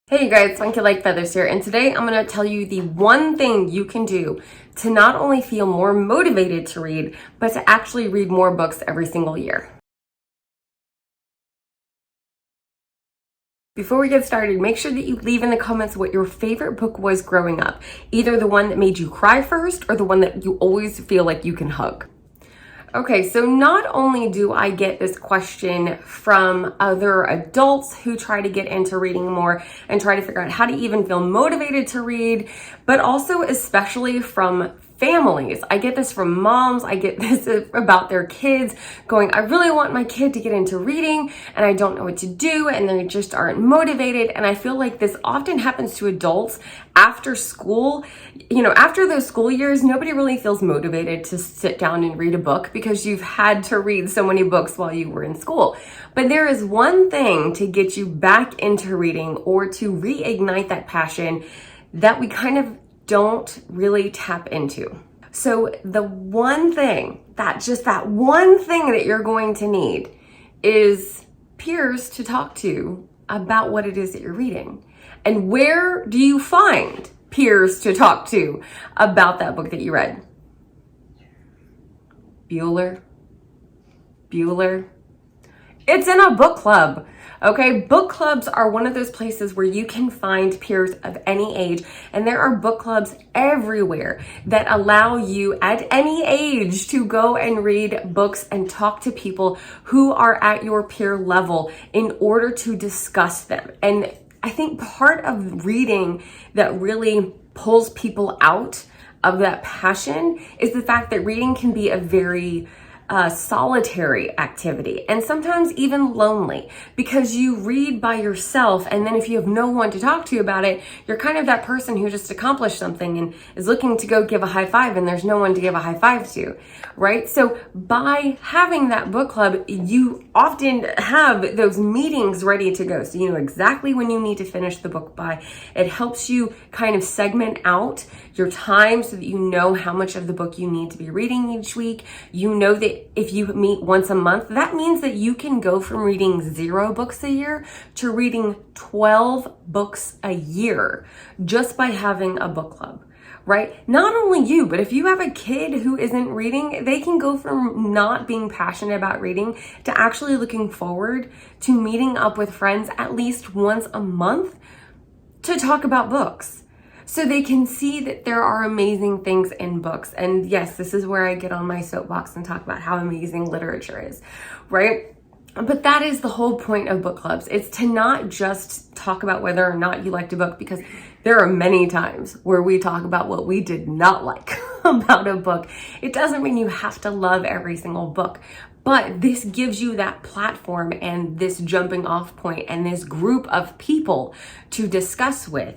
Hey you guys, Funky Like Feathers here, and today I'm going to tell you the one thing you can do to not only feel more motivated to read, but to actually read more books every single year. Before we get started, make sure that you leave in the comments what your favorite book was growing up. Either the one that made you cry first or the one that you always feel like you can hug. Okay, so not only do I get this question from other adults who try to get into reading more and try to figure out how to even feel motivated to read, but also especially from families. I get this from moms. I get this about their kids going, I really want my kid to get into reading and I don't know what to do, and they just aren't motivated. And I feel like this often happens to adults after school. You know, after those school years, nobody really feels motivated to sit down and read a book because you've had to read so many books while you were in school. But there is one thing to get you back into reading or to reignite that passion that we kind of don't really tap into. So the one thing, that one thing that you're going to need is peers to talk to about what it is that you're reading. And where do you find peers to talk to about that book that you read? Bueller. It's in a book club. Okay, book clubs are one of those places where you can find peers of any age, and there are book clubs everywhere that allow you at any age to go and read books and talk to people who are at your peer level in order to discuss them. And I think part of reading that really pulls people out of that passion is the fact that reading can be a very solitary activity, and sometimes even lonely, because you read by yourself, and then if you have no one to talk to about it, you're kind of that person who just accomplished something and is looking to go give a high five, and there's no one to give a high five to, right? So by having that book club, you often have those meetings ready to go, so you know exactly when you need to finish the book by. It helps you kind of segment out your time so that you know how much of the book you need to be reading each week. You know that if you meet once a month, that means that you can go from reading 0 books a year to reading 12 books a year just by having a book club, right? Not only you, but if you have a kid who isn't reading, they can go from not being passionate about reading to actually looking forward to meeting up with friends at least once a month to talk about books. So they can see that there are amazing things in books. And yes, this is where I get on my soapbox and talk about how amazing literature is, right? But that is the whole point of book clubs. It's to not just talk about whether or not you liked a book, because there are many times where we talk about what we did not like about a book. It doesn't mean you have to love every single book, but this gives you that platform and this jumping off point and this group of people to discuss with,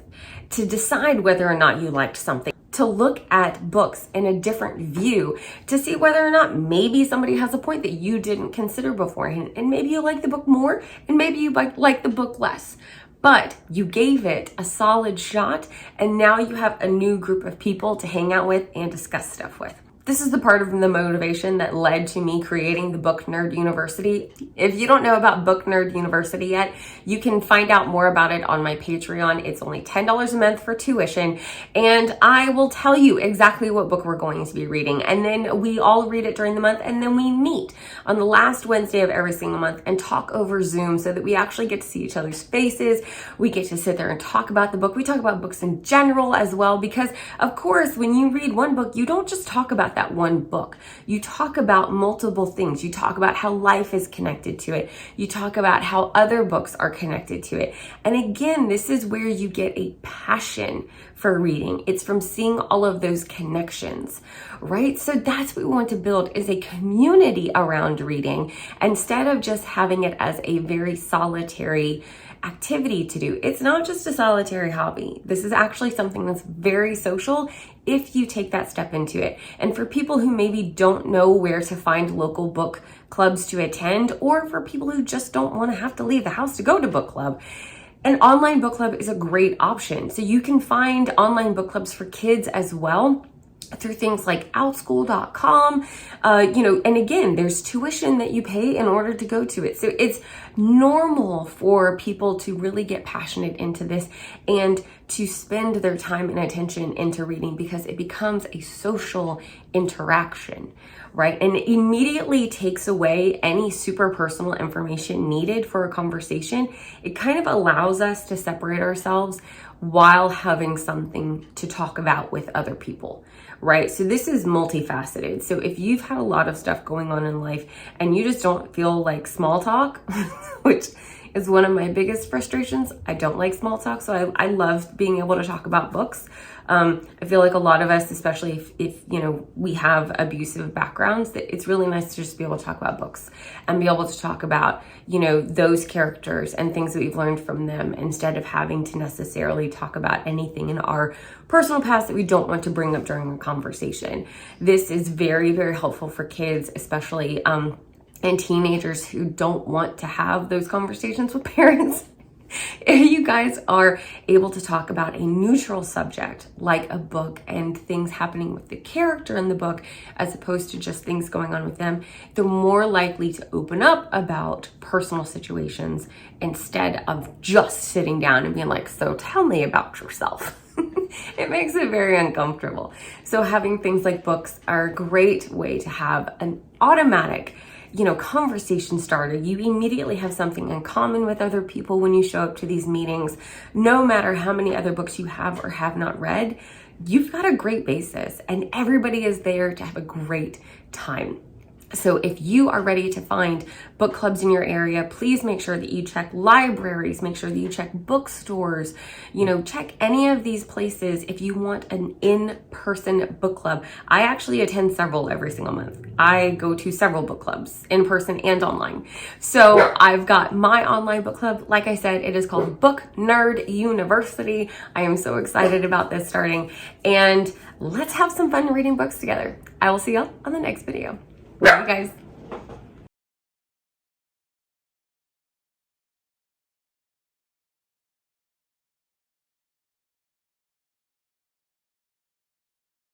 to decide whether or not you liked something, to look at books in a different view, to see whether or not maybe somebody has a point that you didn't consider beforehand, and maybe you like the book more and maybe you like the book less. But you gave it a solid shot, and now you have a new group of people to hang out with and discuss stuff with. This is the part of the motivation that led to me creating the Book Nerd University. If you don't know about Book Nerd University yet, you can find out more about it on my Patreon. It's only $10 a month for tuition, and I will tell you exactly what book we're going to be reading. And then we all read it during the month, and then we meet on the last Wednesday of every single month and talk over Zoom so that we actually get to see each other's faces. We get to sit there and talk about the book. We talk about books in general as well, because of course, when you read one book, you don't just talk about that one book. You talk about multiple things. You talk about how life is connected to it. You talk about how other books are connected to it. And again, this is where you get a passion for reading. It's from seeing all of those connections, right? So that's what we want to build, is a community around reading instead of just having it as a very solitary activity to do. It's not just a solitary hobby. This is actually something that's very social if you take that step into it. And for people who maybe don't know where to find local book clubs to attend, or for people who just don't want to have to leave the house to go to book club, an online book club is a great option. So you can find online book clubs for kids as well. through things like outschool.com, and again, there's tuition that you pay in order to go to it. So it's normal for people to really get passionate into this and to spend their time and attention into reading, because it becomes a social interaction, right? And it immediately takes away any super personal information needed for a conversation. It kind of allows us to separate ourselves while having something to talk about with other people, right? So this is multifaceted. So if you've had a lot of stuff going on in life and you just don't feel like small talk, which is one of my biggest frustrations. I don't like small talk, so I love being able to talk about books. I feel like a lot of us, especially if we have abusive backgrounds, that it's really nice to just be able to talk about books and be able to talk about, those characters and things that we've learned from them, instead of having to necessarily talk about anything in our personal past that we don't want to bring up during a conversation. This is very, very helpful for kids, especially and teenagers who don't want to have those conversations with parents. If you guys are able to talk about a neutral subject like a book and things happening with the character in the book, as opposed to just things going on with them, they're more likely to open up about personal situations instead of just sitting down and being like, so tell me about yourself. It makes it very uncomfortable. So having things like books are a great way to have an automatic conversation starter. You immediately have something in common with other people when you show up to these meetings. No matter how many other books you have or have not read, you've got a great basis, and everybody is there to have a great time. So if you are ready to find book clubs in your area, please make sure that you check libraries, make sure that you check bookstores, check any of these places if you want an in-person book club. I actually attend several every single month. I go to several book clubs, in person and online. So I've got my online book club. Like I said, it is called Book Nerd University. I am so excited about this starting, and let's have some fun reading books together. I will see y'all on the next video. Love you guys.